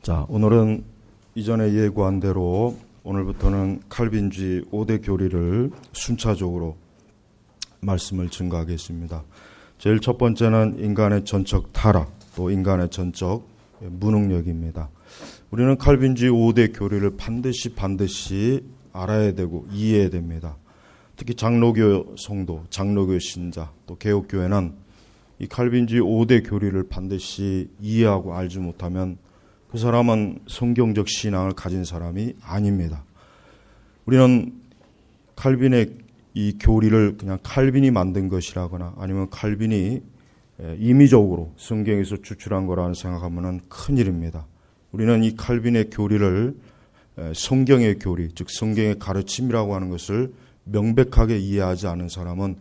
자, 오늘은 이전에 예고한 대로 오늘부터는 칼빈주의 5대 교리를 순차적으로 말씀을 증가하겠습니다. 제일 첫 번째는 인간의 전적 타락, 또 인간의 전적 무능력입니다. 우리는 칼빈주의 5대 교리를 반드시 알아야 되고 이해해야 됩니다. 특히 장로교 성도, 장로교 신자, 또 개혁교회는 이 칼빈주의 5대 교리를 반드시 이해하고 알지 못하면 그 사람은 성경적 신앙을 가진 사람이 아닙니다. 우리는 칼빈의 이 교리를 그냥 칼빈이 만든 것이라거나 아니면 칼빈이 임의적으로 성경에서 추출한 거라는 생각하면 큰일입니다. 우리는 이 칼빈의 교리를 성경의 교리, 즉 성경의 가르침이라고 하는 것을 명백하게 이해하지 않은 사람은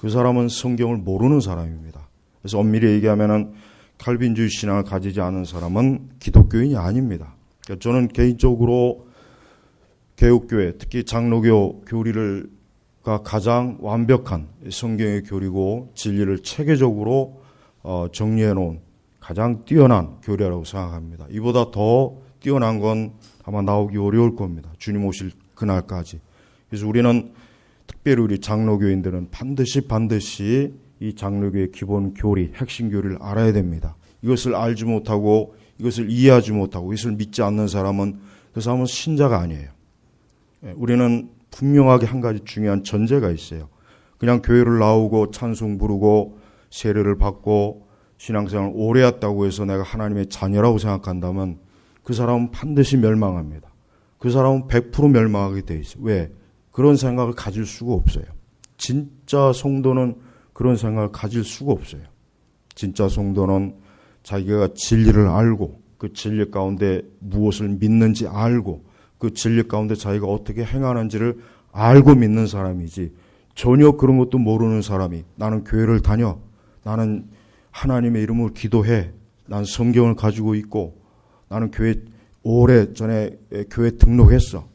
그 사람은 성경을 모르는 사람입니다. 그래서 엄밀히 얘기하면은 칼빈주의 신앙을 가지지 않은 사람은 기독교인이 아닙니다. 그러니까 저는 개인적으로 개혁교회, 특히 장로교 교리가 가장 완벽한 성경의 교리고 진리를 체계적으로 정리해 놓은 가장 뛰어난 교리라고 생각합니다. 이보다 더 뛰어난 건 아마 나오기 어려울 겁니다. 주님 오실 그날까지. 그래서 우리는 특별히 우리 장로교인들은 반드시 이 장로교의 기본 교리, 핵심 교리를 알아야 됩니다. 이것을 알지 못하고 이것을 이해하지 못하고 이것을 믿지 않는 사람은 그 사람은 신자가 아니에요. 우리는 분명하게 한 가지 중요한 전제가 있어요. 그냥 교회를 나오고 찬송 부르고 세례를 받고 신앙생활을 오래 했다고 해서 내가 하나님의 자녀라고 생각한다면 그 사람은 반드시 멸망합니다. 그 사람은 100% 멸망하게 돼 있어요. 왜? 그런 생각을 가질 수가 없어요. 진짜 성도는 그런 생각을 가질 수가 없어요. 진짜 성도는 자기가 진리를 알고 그 진리 가운데 무엇을 믿는지 알고 그 진리 가운데 자기가 어떻게 행하는지를 알고 믿는 사람이지 전혀 그런 것도 모르는 사람이 나는 교회를 다녀, 나는 하나님의 이름으로 기도해, 난 성경을 가지고 있고 나는 교회 오래 전에 교회 등록했어.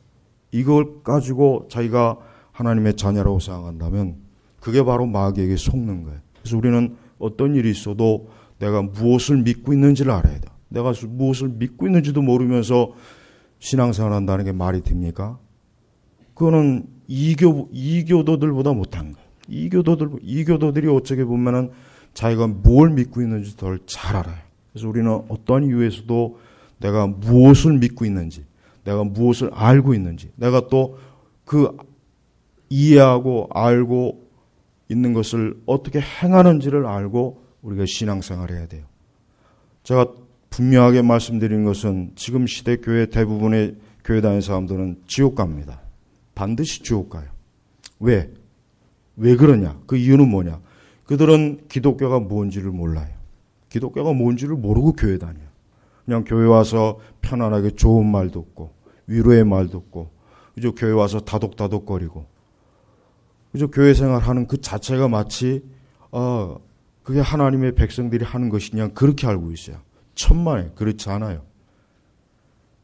이걸 가지고 자기가 하나님의 자녀라고 생각한다면 그게 바로 마귀에게 속는 거예요. 그래서 우리는 어떤 일이 있어도 내가 무엇을 믿고 있는지를 알아야 돼. 내가 무엇을 믿고 있는지도 모르면서 신앙생활 한다는 게 말이 됩니까? 그거는 이교도들보다 못한 거예요. 이교도들이 어떻게 보면은 자기가 뭘 믿고 있는지 덜 잘 알아요. 그래서 우리는 어떤 이유에서도 내가 무엇을 믿고 있는지, 내가 무엇을 알고 있는지, 내가 또 그 이해하고 알고 있는 것을 어떻게 행하는지를 알고 우리가 신앙생활을 해야 돼요. 제가 분명하게 말씀드린 것은 지금 시대 교회 대부분의 교회 다니는 사람들은 지옥 갑니다. 반드시 지옥 가요. 왜? 왜 그러냐? 그 이유는 뭐냐? 그들은 기독교가 뭔지를 몰라요. 기독교가 뭔지를 모르고 교회 다녀요. 그냥 교회 와서 편안하게 좋은 말 듣고 위로의 말 듣고 그저 교회 와서 다독다독거리고 그저 교회 생활하는 그 자체가 마치 그게 하나님의 백성들이 하는 것이냐 그렇게 알고 있어요. 천만에 그렇지 않아요.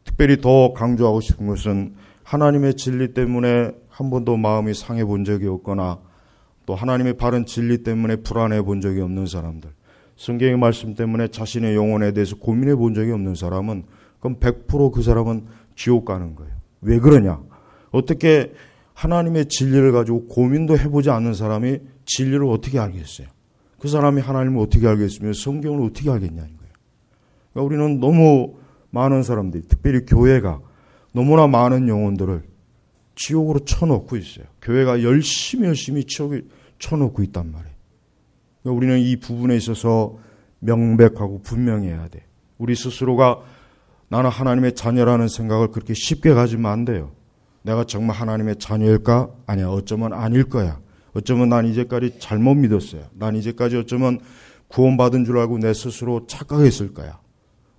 특별히 더 강조하고 싶은 것은 하나님의 진리 때문에 한 번도 마음이 상해 본 적이 없거나 또 하나님의 바른 진리 때문에 불안해 본 적이 없는 사람들, 성경의 말씀 때문에 자신의 영혼에 대해서 고민해 본 적이 없는 사람은 그럼 100% 그 사람은 지옥 가는 거예요. 왜 그러냐? 어떻게 하나님의 진리를 가지고 고민도 해보지 않는 사람이 진리를 어떻게 알겠어요? 그 사람이 하나님을 어떻게 알겠으며 성경을 어떻게 알겠냐는 거예요. 그러니까 우리는 너무 많은 사람들이, 특별히 교회가 너무나 많은 영혼들을 지옥으로 쳐놓고 있어요. 교회가 열심히 지옥에 쳐놓고 있단 말이에요. 그러니까 우리는 이 부분에 있어서 명백하고 분명해야 돼. 우리 스스로가 나는 하나님의 자녀라는 생각을 그렇게 쉽게 가지면 안 돼요. 내가 정말 하나님의 자녀일까? 아니야. 어쩌면 아닐 거야. 어쩌면 난 이제까지 잘못 믿었어요. 난 이제까지 어쩌면 구원받은 줄 알고 내 스스로 착각했을 거야.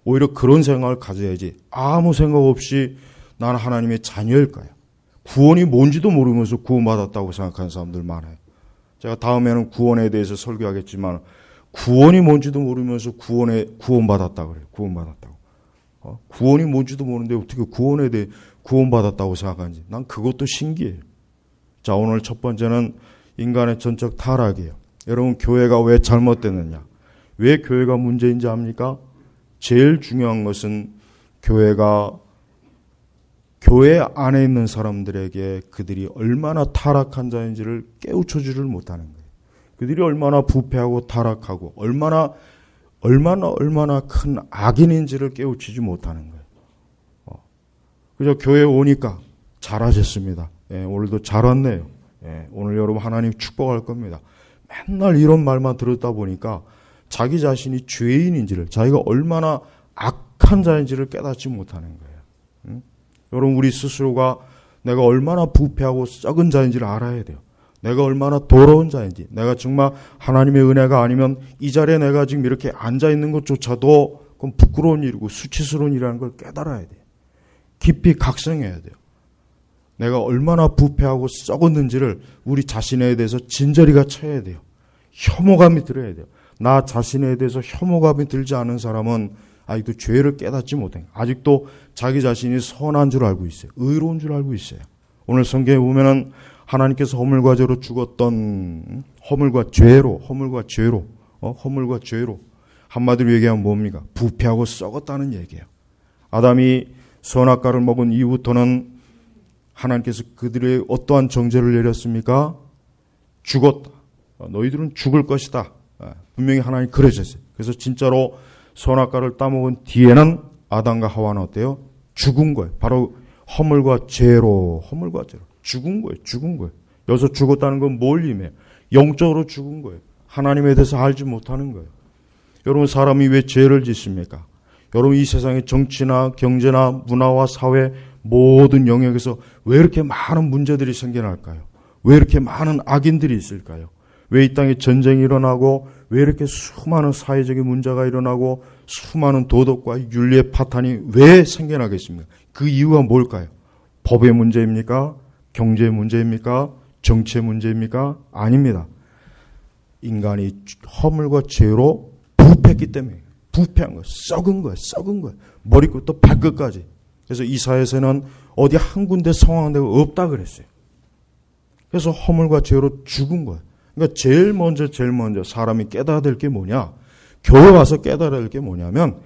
오히려 그런 생각을 가져야지. 아무 생각 없이 나는 하나님의 자녀일 거야. 구원이 뭔지도 모르면서 구원받았다고 생각하는 사람들 많아요. 제가 다음에는 구원에 대해서 설교하겠지만 구원이 뭔지도 모르면서 구원받았다 그래요. 구원받았다고. 구원이 뭔지도 모르는데 어떻게 구원에 대해 구원받았다고 생각하는지 난 그것도 신기해요. 자, 오늘 첫 번째는 인간의 전적 타락이에요. 여러분, 교회가 왜 잘못됐느냐? 왜 교회가 문제인지 압니까? 제일 중요한 것은 교회가 교회 안에 있는 사람들에게 그들이 얼마나 타락한 자인지를 깨우쳐주지를 못하는 거예요. 그들이 얼마나 부패하고 타락하고 얼마나 큰 악인인지를 깨우치지 못하는 거예요. 그저 교회에 오니까 잘하셨습니다. 예, 오늘도 잘 왔네요. 예, 오늘 여러분 하나님 축복할 겁니다. 맨날 이런 말만 들었다 보니까 자기 자신이 죄인인지를, 자기가 얼마나 악한 자인지를 깨닫지 못하는 거예요. 여러분, 우리 스스로가 내가 얼마나 부패하고 썩은 자인지를 알아야 돼요. 내가 얼마나 더러운 자인지, 내가 정말 하나님의 은혜가 아니면 이 자리에 내가 지금 이렇게 앉아있는 것조차도 그건 부끄러운 일이고 수치스러운 일이라는 걸 깨달아야 돼요. 깊이 각성해야 돼요. 내가 얼마나 부패하고 썩었는지를 우리 자신에 대해서 진저리가 쳐야 돼요. 혐오감이 들어야 돼요. 나 자신에 대해서 혐오감이 들지 않은 사람은 아직도 죄를 깨닫지 못해요. 아직도 자기 자신이 선한 줄 알고 있어요. 의로운 줄 알고 있어요. 오늘 성경에 보면은 하나님께서 허물과 죄로 죽었던 허물과 죄로 한마디로 얘기하면 뭡니까? 부패하고 썩었다는 얘기예요. 아담이 선악과를 먹은 이후부터는 하나님께서 그들의 어떠한 정죄를 내렸습니까? 죽었다. 너희들은 죽을 것이다. 분명히 하나님이 그러셨어요. 그래서 진짜로 선악과를 따먹은 뒤에는 아담과 하와는 어때요? 죽은 거예요. 바로 허물과 죄로 죽은 거예요. 여기서 죽었다는 건 뭘 의미해요? 영적으로 죽은 거예요. 하나님에 대해서 알지 못하는 거예요. 여러분, 사람이 왜 죄를 짓습니까? 여러분, 이 세상의 정치나 경제나 문화와 사회 모든 영역에서 왜 이렇게 많은 문제들이 생겨날까요? 왜 이렇게 많은 악인들이 있을까요? 왜 이 땅에 전쟁이 일어나고 왜 이렇게 수많은 사회적인 문제가 일어나고 수많은 도덕과 윤리의 파탄이 왜 생겨나겠습니까? 그 이유가 뭘까요? 법의 문제입니까? 경제의 문제입니까? 정치의 문제입니까? 아닙니다. 인간이 허물과 죄로 부패했기 때문에 부패한 거예요. 썩은 거예요. 머리끝부터 발끝까지. 그래서 이사야서는 어디 한 군데 성황한 데가 없다 그랬어요. 그래서 허물과 죄로 죽은 거예요. 그러니까 제일 먼저 사람이 깨달아야 될 게 뭐냐? 교회 와서 깨달아야 될 게 뭐냐면,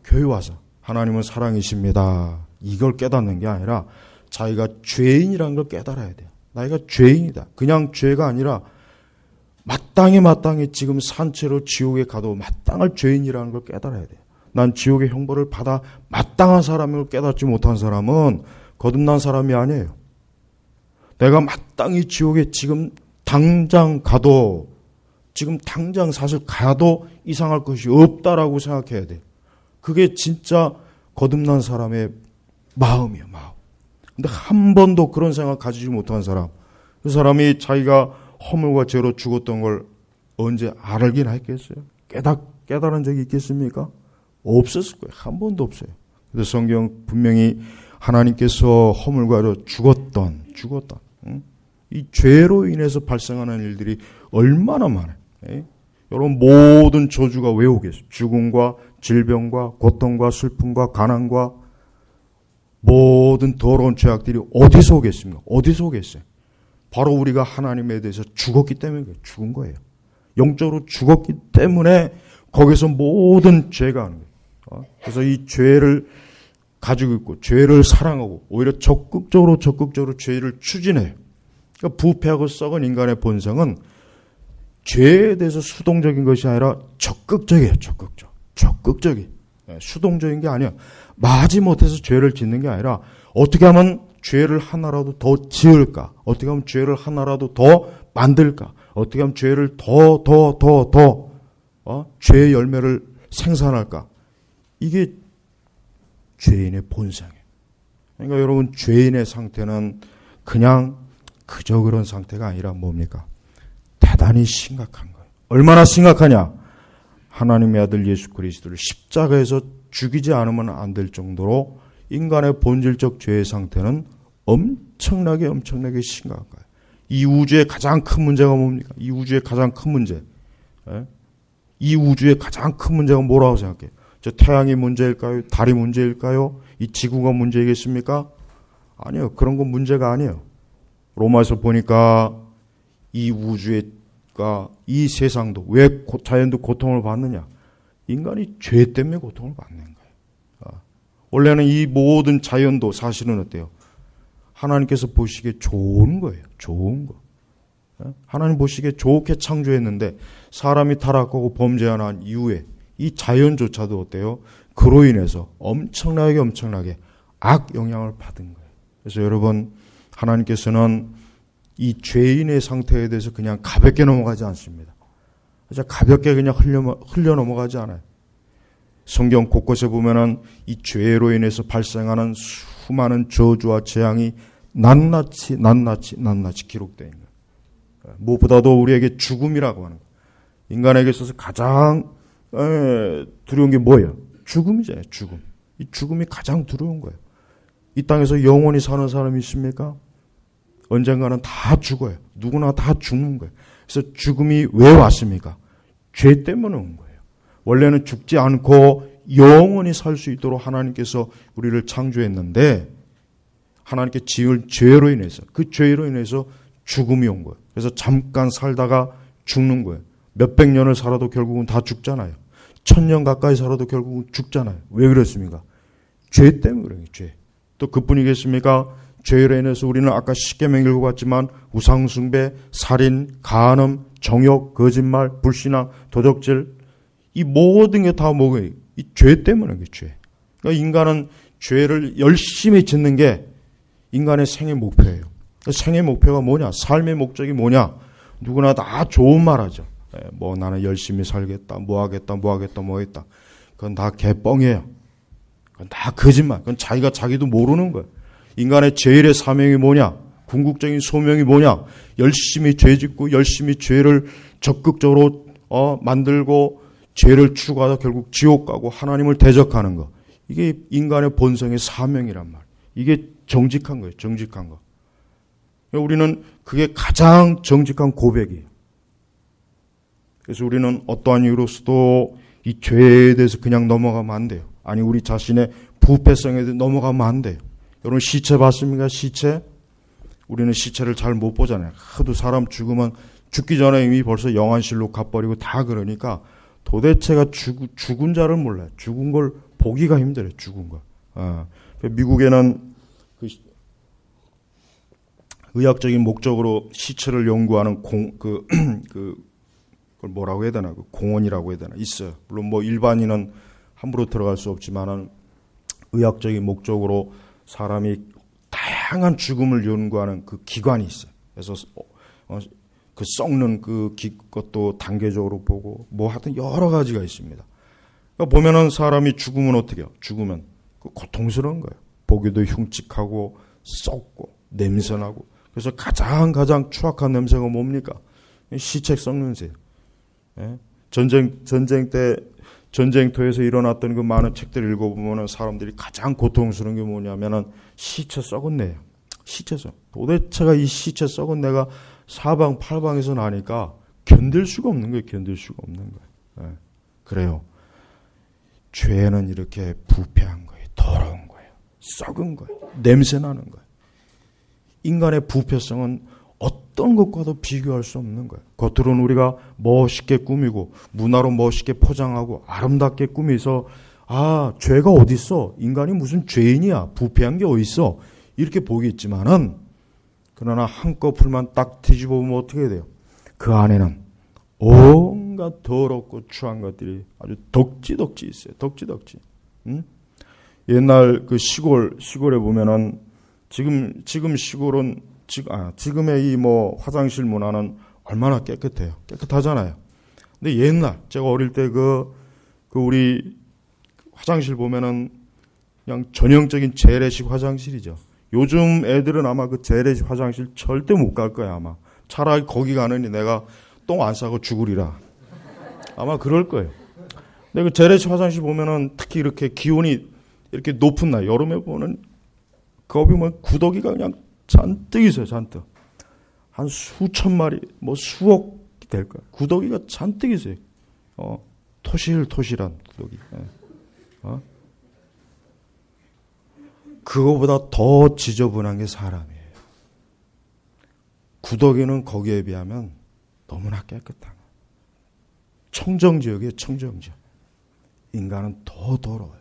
교회 와서 하나님은 사랑이십니다. 이걸 깨닫는 게 아니라 자기가 죄인이라는 걸 깨달아야 돼요. 나이가 죄인이다. 그냥 죄가 아니라 마땅히 지금 산채로 지옥에 가도 마땅할 죄인이라는 걸 깨달아야 돼요. 난 지옥의 형벌을 받아 마땅한 사람을 깨닫지 못한 사람은 거듭난 사람이 아니에요. 내가 마땅히 지옥에 지금 당장 사실 가도 이상할 것이 없다라고 생각해야 돼요. 그게 진짜 거듭난 사람의 마음이에요, 마음. 근데 한 번도 그런 생각 가지지 못한 사람, 그 사람이 자기가 허물과 죄로 죽었던 걸 언제 알긴 했겠어요? 깨달은 적이 있겠습니까? 없었을 거예요. 한 번도 없어요. 그래서 성경 분명히 하나님께서 허물과 죄로 죽었던 이 죄로 인해서 발생하는 일들이 얼마나 많아요. 여러분, 모든 저주가 왜 오겠어요? 죽음과 질병과 고통과 슬픔과 가난과 모든 더러운 죄악들이 어디서 오겠습니까? 어디서 오겠어요? 바로 우리가 하나님에 대해서 죽었기 때문에 죽은 거예요. 영적으로 죽었기 때문에 거기서 모든 죄가 하는 거예요. 그래서 이 죄를 가지고 있고 죄를 사랑하고 오히려 적극적으로 죄를 추진해요. 그러니까 부패하고 썩은 인간의 본성은 죄에 대해서 수동적인 것이 아니라 적극적이에요. 적극적이. 수동적인 게 아니야. 마지못해서 죄를 짓는 게 아니라 어떻게 하면 죄를 하나라도 더 지을까? 어떻게 하면 죄를 하나라도 더 만들까? 어떻게 하면 죄를 죄의 열매를 생산할까? 이게 죄인의 본성이에요. 그러니까 여러분, 죄인의 상태는 그냥 그저 그런 상태가 아니라 뭡니까? 대단히 심각한 거예요. 얼마나 심각하냐? 하나님의 아들 예수 그리스도를 십자가에서 죽이지 않으면 안 될 정도로 인간의 본질적 죄의 상태는 엄청나게 심각한 거예요. 이 우주의 가장 큰 문제가 뭡니까? 이 우주의 가장 큰 문제. 이 우주의 가장 큰 문제가 뭐라고 생각해요? 저 태양이 문제일까요? 달이 문제일까요? 이 지구가 문제이겠습니까? 아니요. 그런 건 문제가 아니에요. 로마에서 보니까 이 우주가 이 세상도 왜 자연도 고통을 받느냐? 인간이 죄 때문에 고통을 받는 거예요. 원래는 이 모든 자연도 사실은 어때요? 하나님께서 보시기에 좋은 거예요. 좋은 거. 하나님 보시기에 좋게 창조했는데 사람이 타락하고 범죄한 이후에 이 자연조차도 어때요? 그로 인해서 엄청나게 악 영향을 받은 거예요. 그래서 여러분, 하나님께서는 이 죄인의 상태에 대해서 그냥 가볍게 넘어가지 않습니다. 그래서 가볍게 그냥 흘려 넘어가지 않아요. 성경 곳곳에 보면은 이 죄로 인해서 발생하는 수많은 저주와 재앙이 낱낱이 기록되어 있는 거예요. 무엇보다도 우리에게 죽음이라고 하는 거예요. 인간에게 있어서 가장 두려운 게 뭐예요? 죽음이잖아요. 죽음. 이 죽음이 가장 두려운 거예요. 이 땅에서 영원히 사는 사람이 있습니까? 언젠가는 다 죽어요. 누구나 다 죽는 거예요. 그래서 죽음이 왜 왔습니까? 죄 때문에 온 거예요. 원래는 죽지 않고 영원히 살 수 있도록 하나님께서 우리를 창조했는데 하나님께 지을 죄로 인해서, 그 죄로 인해서 죽음이 온 거예요. 그래서 잠깐 살다가 죽는 거예요. 몇백 년을 살아도 결국은 다 죽잖아요. 1000년 가까이 살아도 결국은 죽잖아요. 왜 그렇습니까? 죄 때문에 그래요. 죄. 또 그뿐이겠습니까? 죄로 인해서 우리는 아까 십계명 읽어봤지만 우상숭배, 살인, 간음, 정욕, 거짓말, 불신앙, 도적질, 이 모든 게 다 뭐예요? 이 죄 때문에 죄. 그러니까 인간은 죄를 열심히 짓는 게 인간의 생애 목표예요. 생애 목표가 뭐냐? 삶의 목적이 뭐냐? 누구나 다 좋은 말 하죠. 뭐 나는 열심히 살겠다, 뭐 하겠다. 그건 다 개뻥이에요. 그건 다 거짓말. 그건 자기도 모르는 거예요. 인간의 제일의 사명이 뭐냐? 궁극적인 소명이 뭐냐? 열심히 죄 짓고 열심히 죄를 적극적으로 만들고 죄를 추구하다 결국 지옥 가고 하나님을 대적하는 거. 이게 인간의 본성의 사명이란 말. 이게 정직한 거예요. 정직한 거. 우리는 그게 가장 정직한 고백이에요. 그래서 우리는 어떠한 이유로서도 이 죄에 대해서 그냥 넘어가면 안 돼요. 아니 우리 자신의 부패성에 대해서 넘어가면 안 돼요. 여러분 시체 봤습니까? 시체? 우리는 시체를 잘 못 보잖아요. 하도 사람 죽으면 죽기 전에 이미 벌써 영안실로 가버리고 다 그러니까 도대체가 죽은 자를 몰라요. 죽은 걸 보기가 힘들어요. 죽은 걸. 미국에는 의학적인 목적으로 시체를 연구하는 그걸 뭐라고 해야 되나? 공원이라고 해야 되나? 있어요. 물론 뭐 일반인은 함부로 들어갈 수 없지만은 의학적인 목적으로 사람이 다양한 죽음을 연구하는 그 기관이 있어요. 그래서 그 썩는 것도 단계적으로 보고 뭐 하여튼 여러 가지가 있습니다. 그러니까 보면은 사람이 죽으면 어떻게 해요? 죽으면 고통스러운 거예요. 보기도 흉측하고 썩고 냄새나고. 그래서 가장 추악한 냄새가 뭡니까? 시체 썩는 새. 예? 전쟁터에서 일어났던 그 많은 책들을 읽어보면 사람들이 가장 고통스러운 게 뭐냐면은 시체 썩은 내예요. 시체 썩. 도대체가 이 시체 썩은 내가 사방팔방에서 나니까 견딜 수가 없는 거예요. 견딜 수가 없는 거예요. 예. 그래요. 죄는 이렇게 부패한 거예요. 더러운 거예요. 썩은 거예요. 냄새 나는 거예요. 인간의 부패성은 어떤 것과도 비교할 수 없는 거예요. 겉으로는 우리가 멋있게 꾸미고 문화로 멋있게 포장하고 아름답게 꾸미서 죄가 어디 있어? 인간이 무슨 죄인이야? 부패한 게 어디 있어? 이렇게 보겠지만은 그러나 한꺼풀만 딱 뒤집어 보면 어떻게 돼요? 그 안에는 온갖 더럽고 추한 것들이 아주 덕지덕지 있어요. 덕지덕지. 응? 옛날 그 시골에 보면은 지금 시골은 지금의 이 화장실 문화는 얼마나 깨끗해요. 깨끗하잖아요. 근데 옛날 제가 어릴 때 우리 화장실 보면은 그냥 전형적인 재래식 화장실이죠. 요즘 애들은 아마 그 재래식 화장실 절대 못 갈 거야, 아마. 차라리 거기 가느니 내가 똥 안 싸고 죽으리라. 아마 그럴 거예요. 근데 그 재래식 화장실 보면은 특히 이렇게 기온이 이렇게 높은 날, 여름에 보면 거기 보면 구더기가 그냥 잔뜩 있어요, 잔뜩. 한 수천 마리, 수억이 될 거야. 구더기가 잔뜩 있어요. 토실토실한 구더기. 그거보다 더 지저분한 게 사람이에요. 구더기는 거기에 비하면 너무나 깨끗한 거예요. 청정지역이에요, 청정지역. 인간은 더 더러워요.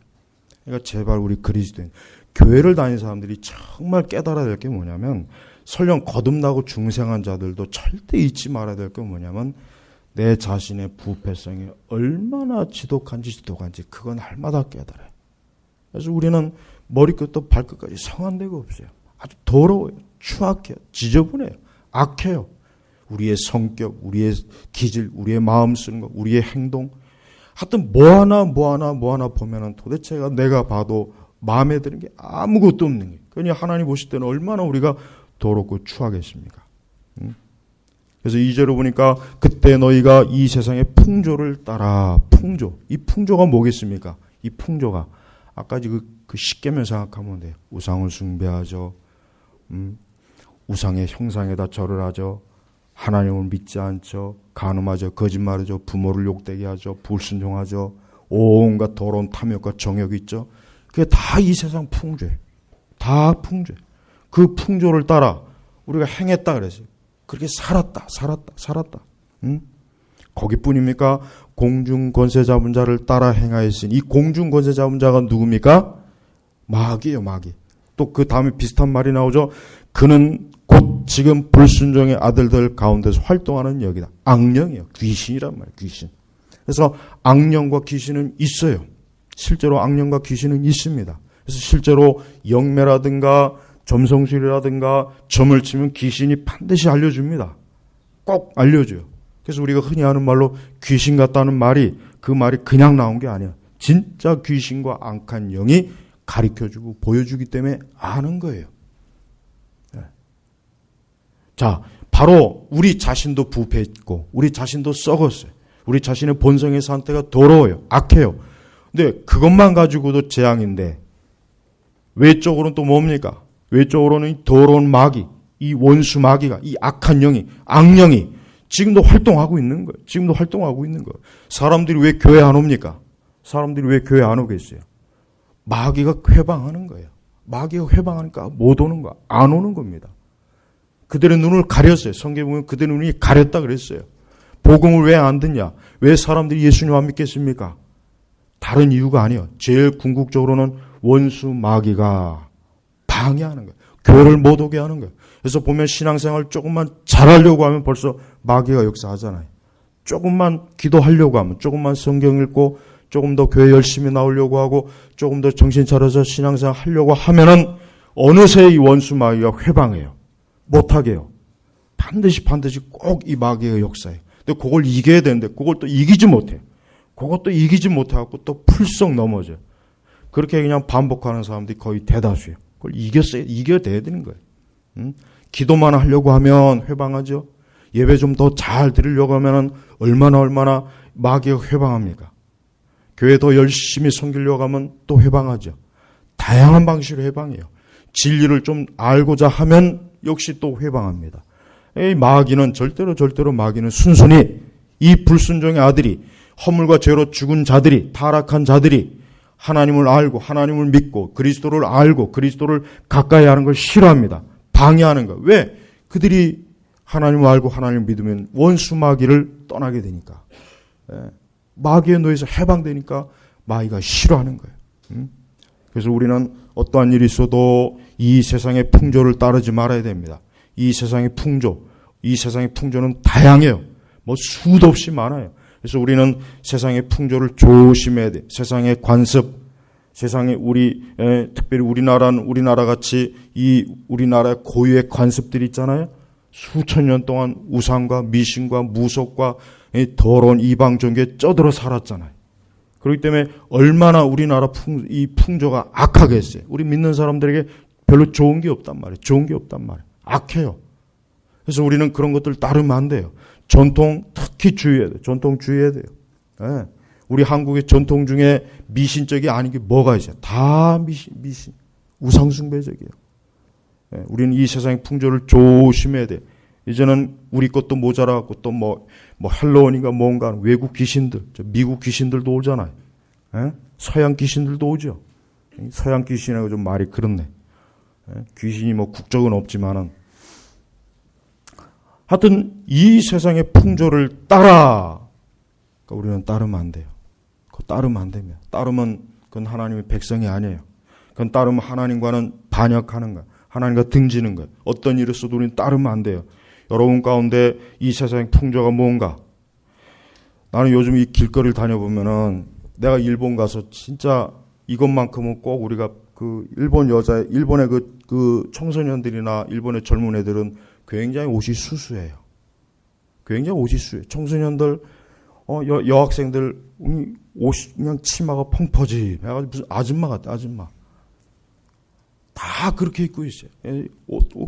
그러니까 제발 우리 그리스도인, 교회를 다니는 사람들이 정말 깨달아야 될 게 뭐냐면, 설령 거듭나고 중생한 자들도 절대 잊지 말아야 될 게 뭐냐면, 내 자신의 부패성이 얼마나 지독한지 그건 날마다 깨달아요. 그래서 우리는 머리끝부터 발끝까지 성한 데가 없어요. 아주 더러워요. 추악해요. 지저분해요. 악해요. 우리의 성격, 우리의 기질, 우리의 마음 쓰는 것, 우리의 행동. 하여튼 뭐 하나 보면은 도대체가 내가 봐도 마음에 드는 게 아무것도 없는 거예요. 그러니 하나님 보실 때는 얼마나 우리가 더럽고 추하겠습니까? 그래서 2절로 보니까 그때 너희가 이 세상의 풍조를 따라. 풍조. 이 풍조가 뭐겠습니까? 이 풍조가 아까 그 십계명 생각하면 돼요. 우상을 숭배하죠. 우상의 형상에다 절을 하죠. 하나님을 믿지 않죠. 간음하죠. 거짓말하죠. 부모를 욕되게 하죠. 불순종하죠. 온갖 더러운 탐욕과 정욕이 있죠. 그게 다 이 세상 풍조예요. 다 풍조예요. 그 풍조를 따라 우리가 행했다 그랬어요. 그렇게 살았다. 거기뿐입니까? 공중 권세 잡은 자를 따라 행하였으니, 이 공중 권세 잡은 자가 누굽니까? 마귀예요, 마귀. 또 그 다음에 비슷한 말이 나오죠. 그는 곧 지금 불순종의 아들들 가운데서 활동하는 영이다. 악령이에요. 귀신이란 말이에요. 귀신. 그래서 악령과 귀신은 있어요. 실제로 악령과 귀신은 있습니다. 그래서 실제로 영매라든가 점성술이라든가 점을 치면 귀신이 반드시 알려줍니다. 꼭 알려줘요. 그래서 우리가 흔히 하는 말로 귀신 같다는 말이, 그 말이 그냥 나온 게 아니에요. 진짜 귀신과 악한 영이 가르쳐주고 보여주기 때문에 아는 거예요. 자, 바로 우리 자신도 부패했고 우리 자신도 썩었어요. 우리 자신의 본성의 상태가 더러워요. 악해요. 근데 그것만 가지고도 재앙인데 외적으로는 또 뭡니까? 외적으로는 이 더러운 마귀, 이 원수 마귀가, 이 악한 영이, 악령이 지금도 활동하고 있는 거예요. 지금도 활동하고 있는 거예요. 사람들이 왜 교회 안 옵니까? 사람들이 왜 교회 안 오겠어요? 마귀가 회방하는 거예요. 마귀가 회방하니까 못 오는 거야. 안 오는 겁니다. 그들의 눈을 가렸어요. 성경에 보면 그들의 눈이 가렸다 그랬어요. 복음을 왜 안 듣냐? 왜 사람들이 예수님 안 믿겠습니까? 다른 이유가 아니에요. 제일 궁극적으로는 원수 마귀가 방해하는 거예요. 교회를 못 오게 하는 거예요. 그래서 보면 신앙생활 조금만 잘하려고 하면 벌써 마귀가 역사하잖아요. 조금만 기도하려고 하면, 조금만 성경 읽고 조금 더 교회 열심히 나오려고 하고 조금 더 정신 차려서 신앙생활 하려고 하면은 어느새 이 원수 마귀가 회방해요. 못하게 해요. 반드시 꼭 이 마귀의 역사예요. 근데 그걸 이겨야 되는데 그걸 또 이기지 못해요. 그것도 이기지 못하고 또 풀썩 넘어져요. 그렇게 그냥 반복하는 사람들이 거의 대다수예요. 그걸 이겨야 되는 거예요. 기도만 하려고 하면 회방하죠. 예배 좀 더 잘 드리려고 하면 얼마나 마귀가 회방합니까? 교회 더 열심히 섬기려고 하면 또 회방하죠. 다양한 방식으로 회방해요. 진리를 좀 알고자 하면 역시 또 회방합니다. 이 마귀는 절대로 마귀는 순순히 이 불순종의 아들이, 허물과 죄로 죽은 자들이, 타락한 자들이 하나님을 알고 하나님을 믿고 그리스도를 알고 그리스도를 가까이 하는 걸 싫어합니다. 방해하는 거. 왜? 그들이 하나님을 알고 하나님을 믿으면 원수 마귀를 떠나게 되니까. 마귀의 노예에서 해방되니까 마귀가 싫어하는 거예요. 그래서 우리는 어떠한 일이 있어도 이 세상의 풍조를 따르지 말아야 됩니다. 이 세상의 풍조는 다양해요. 수도 없이 많아요. 그래서 우리는 세상의 풍조를 조심해야 돼. 세상의 관습, 특별히 우리나라 같이 이 우리나라의 고유의 관습들이 있잖아요. 수천 년 동안 우상과 미신과 무속과 더러운 이방 종교에 쩌들어 살았잖아요. 그렇기 때문에 얼마나 우리나라 이 풍조가 악하겠어요. 우리 믿는 사람들에게 별로 좋은 게 없단 말이에요. 악해요. 그래서 우리는 그런 것들 따르면 안 돼요. 전통 특히 주의해야 돼요. 전통 주의해야 돼요. 네. 우리 한국의 전통 중에 미신적이 아닌 게 뭐가 있어요? 다 미신. 우상숭배적이에요. 네. 우리는 이 세상의 풍조를 조심해야 돼요. 이제는 우리 것도 모자라고 또 할로윈인가 뭔가 외국 귀신들, 미국 귀신들도 오잖아요. 네? 서양 귀신들도 오죠. 서양 귀신하고 좀 말이 그렇네. 네? 귀신이 국적은 없지만은 하여튼 이 세상의 풍조를 따라. 그러니까 우리는 따르면 안 돼요. 그거 따르면 안 됩니다. 따르면 그건 하나님의 백성이 아니에요. 그건 따르면 하나님과는 반역하는 거예요. 하나님과 등지는 거예요. 어떤 일을 써도 우리는 따르면 안 돼요. 여러분 가운데 이 세상의 풍조가 뭔가? 나는 요즘 이 길거리를 다녀보면은 내가 일본 가서 진짜 이것만큼은 꼭 우리가 그 일본의 그 청소년들이나 일본의 젊은 애들은 굉장히 옷이 수수해요. 굉장히 옷이 수수해요. 청소년들, 여학생들, 옷이 그냥 치마가 펑퍼짐 해가지고 무슨 아줌마 같아, 아줌마. 다 그렇게 입고 있어요.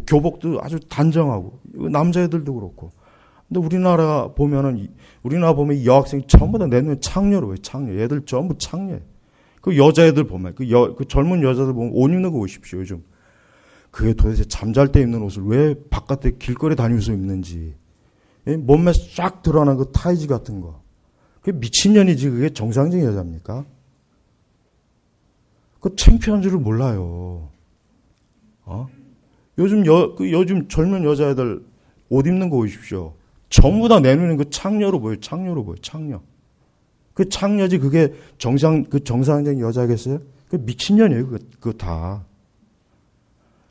교복도 아주 단정하고, 남자애들도 그렇고. 근데 우리나라 보면 이 여학생이 전부 다 내 눈에 창녀로 보여요, 창녀. 얘들 전부 창녀예요. 그 여자애들 보면, 그 젊은 여자들 보면 옷 입는 거 보십시오, 요즘. 그게 도대체 잠잘 때 입는 옷을 왜 바깥에 길거리 다니면서 입는지. 몸매 쫙 드러나는 그 타이즈 같은 거. 그게 미친년이지, 그게 정상적인 여자입니까? 그 창피한 줄을 몰라요. 요즘 젊은 여자애들 옷 입는 거 보십시오. 전부 다 내 눈에 그 창녀로 보여요, 창녀. 그 창녀지, 그게 정상적인 여자겠어요? 그 미친년이에요, 그거 다.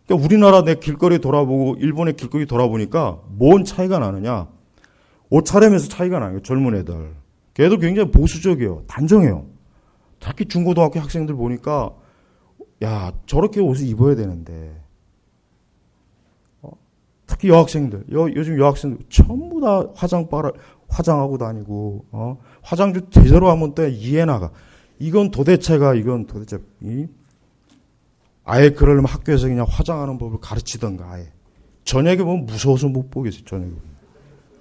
그러니까 우리나라 내 길거리 돌아보고, 일본의 길거리 돌아보니까 뭔 차이가 나느냐? 옷차림에서 차이가 나요, 젊은 애들. 걔도 굉장히 보수적이에요, 단정해요. 특히 중고등학교 학생들 보니까, 야, 저렇게 옷을 입어야 되는데. 특히 여학생들, 요즘 여학생들 전부 다 화장하고 다니고, 화장도 제대로 하면 또 이해 나가. 이건 도대체, 아예 그러려면 학교에서 그냥 화장하는 법을 가르치던가, 아예. 저녁에 보면 무서워서 못 보겠어요, 저녁에 보면.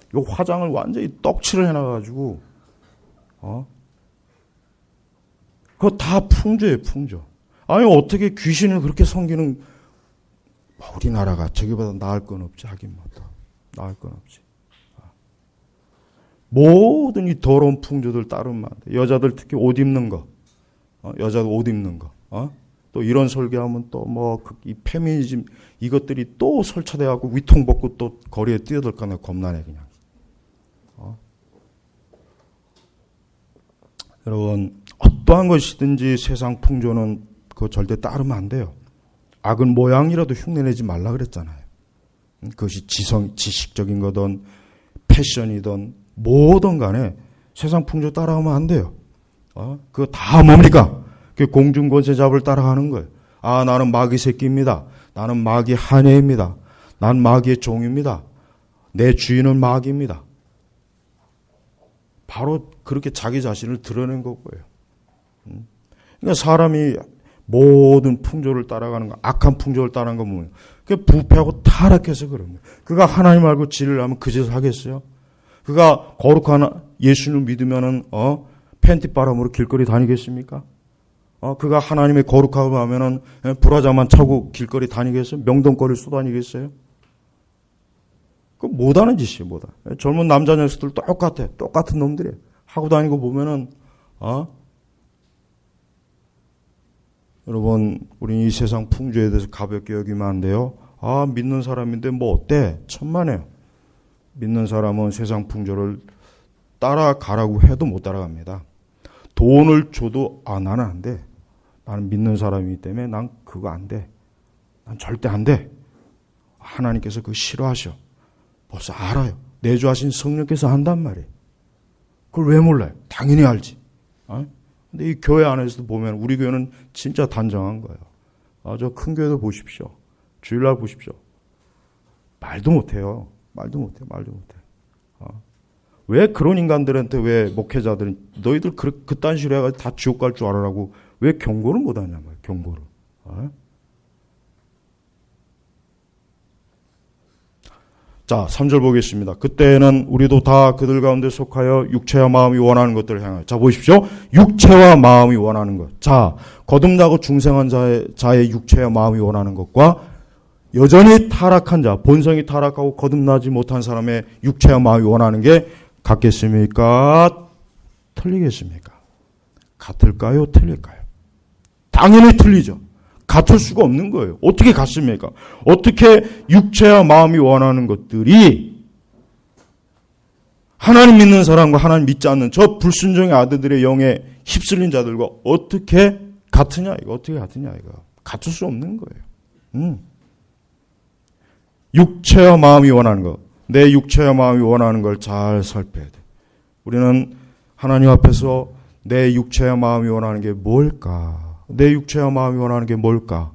이거 화장을 완전히 떡칠을 해놔가지고, 그거 다 풍조예요, 풍조. 아니, 어떻게 귀신을 그렇게 섬기는, 우리나라가 저기보다 나을 건 없지, 하긴 뭐다. 나을 건 없지. 모든 이 더러운 풍조들 따르면 안 돼. 여자들 특히 옷 입는 거. 여자도 옷 입는 거. 또 이런 설교하면 또 이 페미니즘 이것들이 또 설치돼갖고 위통 벗고 또 거리에 뛰어들까나 겁나네, 그냥. 여러분, 어떠한 것이든지 세상 풍조는 그거 절대 따르면 안 돼요. 악은 모양이라도 흉내내지 말라 그랬잖아요. 그것이 지식적인 거든 패션이든 뭐든 간에 세상 풍조 따라가면 안 돼요. 그거 다 뭡니까? 그 공중권세잡을 따라가는 거예요. 아, 나는 마귀 새끼입니다. 나는 마귀 하녀입니다. 난 마귀의 종입니다. 내 주인은 마귀입니다. 바로 그렇게 자기 자신을 드러낸 거고요. 그러니까 사람이 모든 풍조를 따라가는 거, 악한 풍조를 따라가는 거 뭐예요? 그게 부패하고 타락해서 그런 거예요. 그가 하나님 알고 진리를 하면 그 짓을 하겠어요? 그가 거룩한 예수를 믿으면은, 팬티바람으로 길거리 다니겠습니까? 그가 하나님의 거룩함을 하면은, 브라자만 차고 길거리 다니겠어요? 명동거리를 쏘다니겠어요? 그거 못하는 짓이에요, 못하. 젊은 남자 녀석들 똑같아. 똑같은 놈들이에요. 하고 다니고 보면은, 여러분, 우리 이 세상 풍조에 대해서 가볍게 여기면 안 돼요. 믿는 사람인데 뭐 어때? 천만에요. 믿는 사람은 세상 풍조를 따라가라고 해도 못 따라갑니다. 돈을 줘도 나는 안 돼. 나는 믿는 사람이기 때문에 난 그거 안 돼. 난 절대 안 돼. 하나님께서 그거 싫어하셔. 벌써 알아요. 내주하신 성령께서 한단 말이에요. 그걸 왜 몰라요? 당연히 알지. 근데 이 교회 안에서도 보면 우리 교회는 진짜 단정한 거예요. 저 큰 교회도 보십시오. 주일날 보십시오. 말도 못해요. 말도 못해. 왜 그런 인간들한테 왜 목회자들은 너희들 그딴 식으로 해가지고 다 지옥 갈 줄 알아라고 왜 경고를 못하냐 말이에요. 경고를. 자, 3절 보겠습니다. 그때는 우리도 다 그들 가운데 속하여 육체와 마음이 원하는 것들을 향하여. 자, 보십시오. 육체와 마음이 원하는 것. 자, 거듭나고 중생한 자의 육체와 마음이 원하는 것과 여전히 타락한 자, 본성이 타락하고 거듭나지 못한 사람의 육체와 마음이 원하는 게 같겠습니까? 틀리겠습니까? 같을까요? 틀릴까요? 당연히 틀리죠. 같을 수가 없는 거예요. 어떻게 같습니까? 어떻게 육체와 마음이 원하는 것들이 하나님 믿는 사람과 하나님 믿지 않는 저 불순종의 아들들의 영에 휩쓸린 자들과 어떻게 같으냐 이거 어떻게 같으냐 이거 같을 수 없는 거예요. 육체와 마음이 원하는 거, 내 육체와 마음이 원하는 걸 잘 살펴야 돼. 우리는 하나님 앞에서 내 육체와 마음이 원하는 게 뭘까? 내 육체와 마음이 원하는 게 뭘까?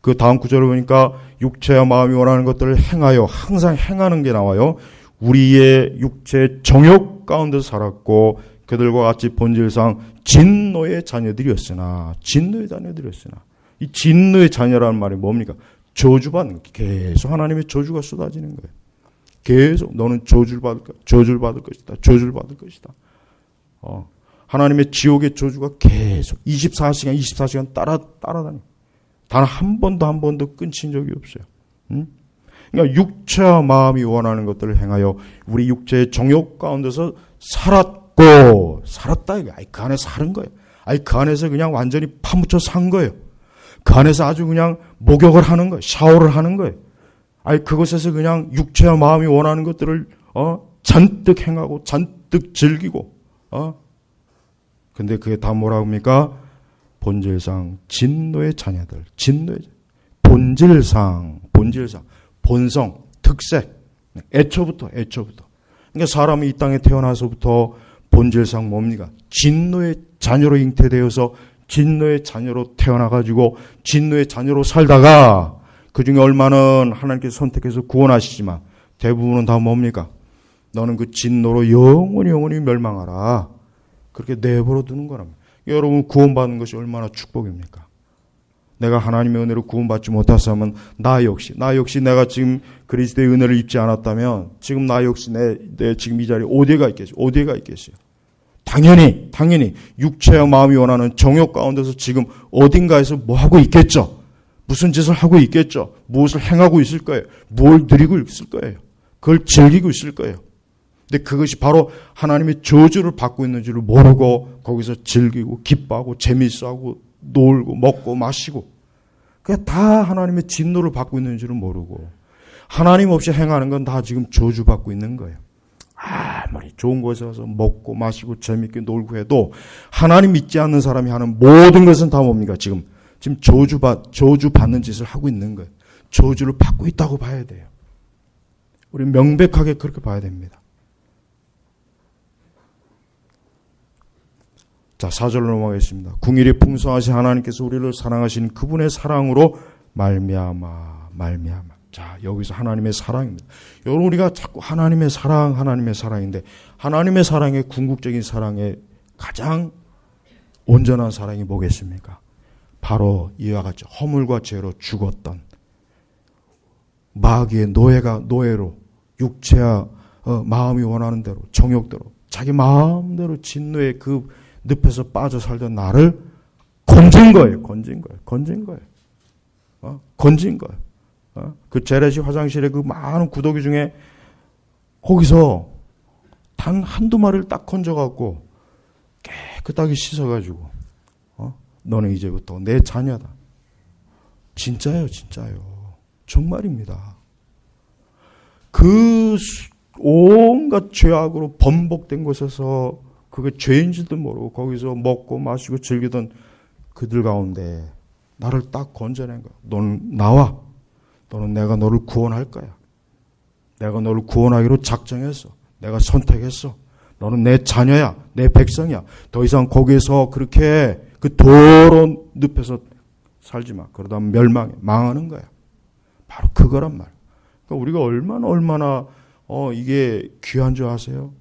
그 다음 구절을 보니까 육체와 마음이 원하는 것들을 행하여, 항상 행하는 게 나와요. 우리의 육체 정욕 가운데 살았고 그들과 같이 본질상 진노의 자녀들이었으나, 진노의 자녀들이었으나, 이 진노의 자녀라는 말이 뭡니까? 저주받는 거. 계속 하나님의 저주가 쏟아지는 거예요. 계속 너는 저주를 받을 것이다. 저주를 받을 것이다. 하나님의 지옥의 저주가 계속 24시간 따라다녀. 단 한 번도 끊친 적이 없어요. 그러니까 육체와 마음이 원하는 것들을 행하여 우리 육체의 정욕 가운데서 살았다 이거. 그 안에 사는 거예요. 그 안에서 그냥 완전히 파묻혀 산 거예요. 그 안에서 아주 그냥 목욕을 하는 거예요. 샤워를 하는 거예요. 그곳에서 그냥 육체와 마음이 원하는 것들을 잔뜩 행하고 잔뜩 즐기고 근데 그게 다 뭐라고 합니까? 본질상 진노의 자녀들. 본질상 본성, 특색, 애초부터. 그러니까 사람이 이 땅에 태어나서부터 본질상 뭡니까? 진노의 자녀로 잉태되어서 진노의 자녀로 태어나가지고 진노의 자녀로 살다가 그 중에 얼마는 하나님께서 선택해서 구원하시지만 대부분은 다 뭡니까? 너는 그 진노로 영원히 멸망하라. 그렇게 내버려 두는 거랍니다. 여러분 구원받는 것이 얼마나 축복입니까? 내가 하나님의 은혜로 구원받지 못했으면 나 역시 내가 지금 그리스도의 은혜를 입지 않았다면 지금 나 역시 내 지금 이 자리에 어디가 있겠어요? 당연히 육체와 마음이 원하는 정욕 가운데서 지금 어딘가에서 뭐 하고 있겠죠. 무슨 짓을 하고 있겠죠. 무엇을 행하고 있을 거예요. 뭘 누리고 있을 거예요. 그걸 즐기고 있을 거예요. 근데 그것이 바로 하나님의 저주를 받고 있는 줄을 모르고 거기서 즐기고 기뻐하고 재밌어하고 놀고 먹고 마시고 그게 다 하나님의 진노를 받고 있는 줄을 모르고 하나님 없이 행하는 건 다 지금 저주받고 있는 거예요. 아무리 좋은 곳에 와서 먹고 마시고 재밌게 놀고 해도 하나님 믿지 않는 사람이 하는 모든 것은 다 뭡니까? 지금 저주받는 짓을 하고 있는 거예요. 저주를 받고 있다고 봐야 돼요. 우리 명백하게 그렇게 봐야 됩니다. 자, 4절로 넘어가겠습니다. 궁일이 풍성하신 하나님께서 우리를 사랑하신 그분의 사랑으로 말미암아. 자, 여기서 하나님의 사랑입니다. 여러분 우리가 자꾸 하나님의 사랑인데 하나님의 사랑의 궁극적인 사랑의 가장 온전한 사랑이 뭐겠습니까? 바로 이와 같이 허물과 죄로 죽었던 마귀의 노예로 육체와 마음이 원하는 대로 정욕대로 자기 마음대로 진노의 그 늪에서 빠져 살던 나를 건진 거예요. 그 재래시 화장실에 그 많은 구더기 중에 거기서 단 한두 마리를 딱 건져갖고 깨끗하게 씻어가지고 너는 이제부터 내 자녀다. 진짜예요. 정말입니다. 그 온갖 죄악으로 번복된 곳에서 그게 죄인지도 모르고 거기서 먹고 마시고 즐기던 그들 가운데 나를 딱 건져낸 거야. 너는 나와. 너는 내가 너를 구원할 거야. 내가 너를 구원하기로 작정했어. 내가 선택했어. 너는 내 자녀야. 내 백성이야. 더 이상 거기에서 그렇게 그 더러운 늪에서 살지 마. 그러다 망하는 거야. 바로 그거란 말. 그러니까 우리가 얼마나 이게 귀한 줄 아세요?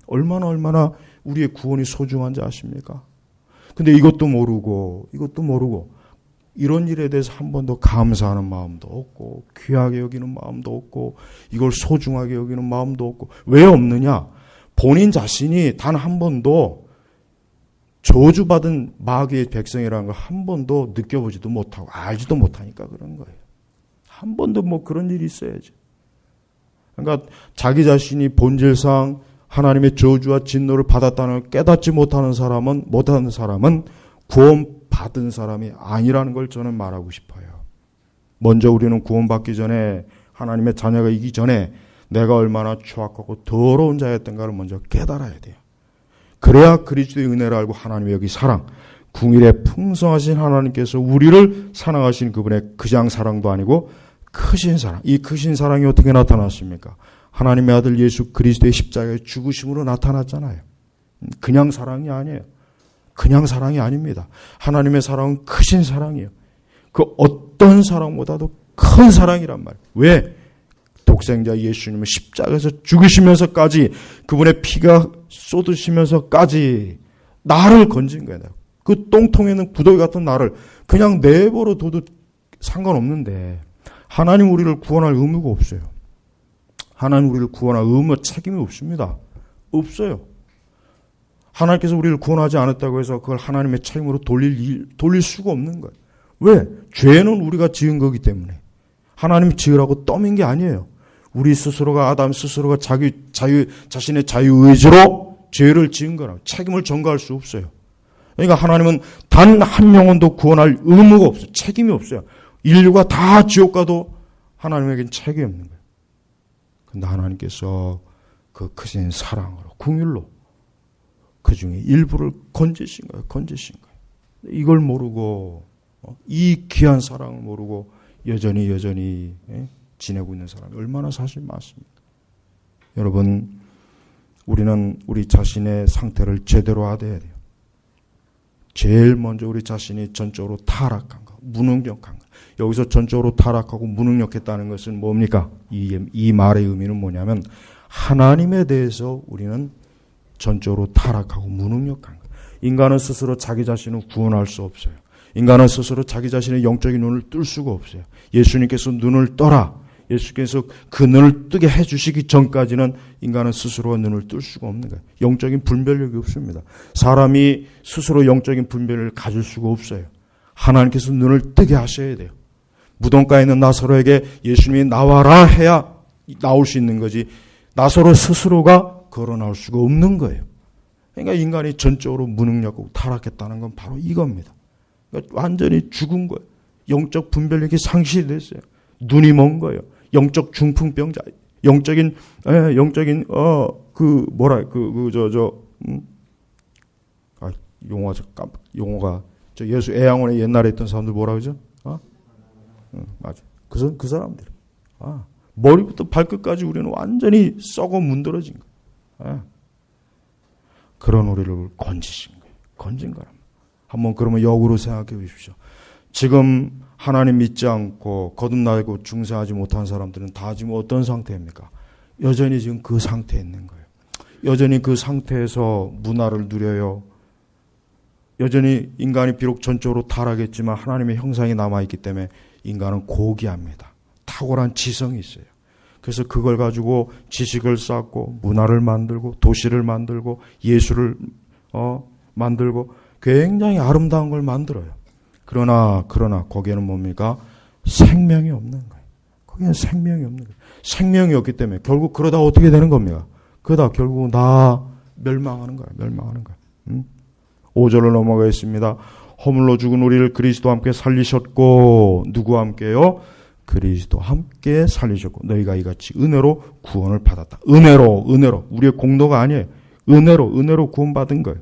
얼마나 우리의 구원이 소중한지 아십니까? 근데 이것도 모르고 이런 일에 대해서 한 번도 감사하는 마음도 없고 귀하게 여기는 마음도 없고 이걸 소중하게 여기는 마음도 없고 왜 없느냐? 본인 자신이 단 한 번도 저주받은 마귀의 백성이라는 걸 한 번도 느껴보지도 못하고 알지도 못하니까 그런 거예요. 한 번도 뭐 그런 일이 있어야지. 그러니까 자기 자신이 본질상 하나님의 저주와 진노를 받았다는 걸 깨닫지 못하는 사람은 구원받은 사람이 아니라는 걸 저는 말하고 싶어요. 먼저 우리는 구원받기 전에 하나님의 자녀가 이기 전에 내가 얼마나 추악하고 더러운 자였던가를 먼저 깨달아야 돼요. 그래야 그리스도의 은혜를 알고 하나님의 여기 사랑, 궁일에 풍성하신 하나님께서 우리를 사랑하신 그분의 그냥 사랑도 아니고 크신 사랑. 이 크신 사랑이 어떻게 나타났습니까? 하나님의 아들 예수 그리스도의 십자가의 죽으심으로 나타났잖아요. 그냥 사랑이 아니에요. 그냥 사랑이 아닙니다. 하나님의 사랑은 크신 사랑이에요. 그 어떤 사랑보다도 큰 사랑이란 말이에요. 왜? 독생자 예수님은 십자가에서 죽으시면서까지 그분의 피가 쏟으시면서까지 나를 건진 거예요. 그 똥통에는 구더기 같은 나를 그냥 내버려 둬도 상관없는데 하나님 우리를 구원할 의무가 없어요. 하나님 우리를 구원할 의무, 책임이 없습니다. 없어요. 하나님께서 우리를 구원하지 않았다고 해서 그걸 하나님의 책임으로 돌릴 수가 없는 거예요. 왜? 죄는 우리가 지은 거기 때문에. 하나님이 지으라고 떠민 게 아니에요. 우리 스스로가, 아담 스스로가 자신의 자유의지로 죄를 지은 거라고. 책임을 전가할 수 없어요. 그러니까 하나님은 단 한 영혼도 구원할 의무가 없어요. 책임이 없어요. 인류가 다 지옥 가도 하나님에겐 책임이 없는 거예요. 그런데 하나님께서 그 크신 사랑으로, 긍휼로 그 중에 일부를 건지신 거예요. 건지신 거예요. 이걸 모르고, 이 귀한 사랑을 모르고 여전히 지내고 있는 사람이 얼마나 사실 많습니까? 여러분, 우리는 우리 자신의 상태를 제대로 알아야 돼요. 제일 먼저 우리 자신이 전적으로 타락한 거, 무능력한 거. 여기서 전적으로 타락하고 무능력했다는 것은 뭡니까? 이 말의 의미는 뭐냐면 하나님에 대해서 우리는 전적으로 타락하고 무능력한 거. 인간은 스스로 자기 자신을 구원할 수 없어요. 인간은 스스로 자기 자신의 영적인 눈을 뜰 수가 없어요. 예수님께서 눈을 떠라. 예수께서 그 눈을 뜨게 해주시기 전까지는 인간은 스스로가 눈을 뜰 수가 없는 거예요. 영적인 분별력이 없습니다. 사람이 스스로 영적인 분별을 가질 수가 없어요. 하나님께서 눈을 뜨게 하셔야 돼요. 무덤가에 있는 나사로에게 예수님이 나와라 해야 나올 수 있는 거지 나사로 스스로가 걸어 나올 수가 없는 거예요. 그러니까 인간이 전적으로 무능력하고 타락했다는 건 바로 이겁니다. 그러니까 완전히 죽은 거예요. 영적 분별력이 상실이 됐어요. 눈이 먼 거예요. 영적 중풍병자, 용어가 저 예수 애양원에 옛날에 있던 사람들 뭐라 그러죠? 맞아. 그 사람들. 머리부터 발끝까지 우리는 완전히 썩어 문드러진 거예요. 그런 우리를 건지신 거예요. 건진 거랍니다. 한번 그러면 역으로 생각해 보십시오. 지금 하나님 믿지 않고 거듭나고 중생하지 못한 사람들은 다 지금 어떤 상태입니까? 여전히 지금 그 상태에 있는 거예요. 여전히 그 상태에서 문화를 누려요. 여전히 인간이 비록 전적으로 타락했지만 하나님의 형상이 남아있기 때문에 인간은 고귀합니다. 탁월한 지성이 있어요. 그래서 그걸 가지고 지식을 쌓고 문화를 만들고 도시를 만들고 예술을 만들고 굉장히 아름다운 걸 만들어요. 그러나 거기에는 뭡니까? 생명이 없는 거예요. 거기에는 생명이 없는 거예요. 생명이 없기 때문에 결국 그러다 어떻게 되는 겁니까? 그러다 결국 다 멸망하는 거예요. 멸망하는 거예요. 5절로 넘어가겠습니다. 허물로 죽은 우리를 그리스도와 함께 살리셨고 누구와 함께요? 그리스도와 함께 살리셨고 너희가 이같이 은혜로 구원을 받았다. 은혜로 우리의 공로가 아니에요. 은혜로 구원받은 거예요.